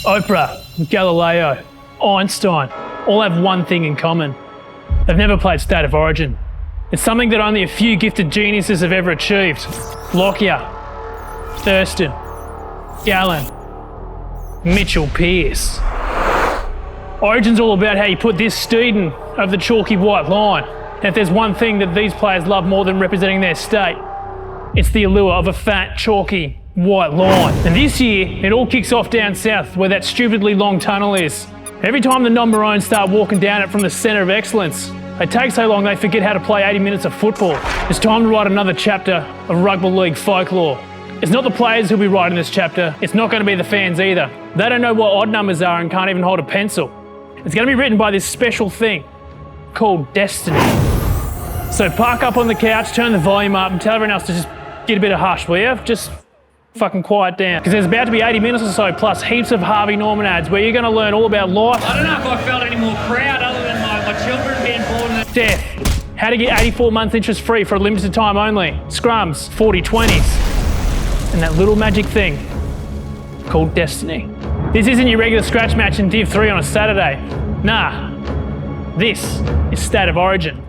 Oprah, Galileo, Einstein all have one thing in common. They've never played State of Origin. It's something that only a few gifted geniuses have ever achieved. Lockyer, Thurston, Gallen, Mitchell Pearce. Origin's all about how you put this student over the chalky white line. And if there's one thing that these players love more than representing their state, it's the allure of a fat, chalky white line. And this year, it all kicks off down south where that stupidly long tunnel is. Every time the non-Maroons start walking down it from the centre of excellence, they take so long they forget how to play 80 minutes of football. It's time to write another chapter of rugby league folklore. It's not the players who'll be writing this chapter, it's not going to be the fans either. They don't know what odd numbers are and can't even hold a pencil. It's going to be written by this special thing called destiny. So park up on the couch, turn the volume up and tell everyone else to just get a bit of hush, will you? Just fucking quiet down. Because there's about to be 80 minutes or so plus heaps of Harvey Norman ads where you're going to learn all about life. I don't know if I felt any more proud other than my children being born in death. How to get 84 months interest free for a limited time only. Scrums, 40/20s. And that little magic thing called destiny. This isn't your regular scratch match in Div 3 on a Saturday. Nah, this is State of Origin.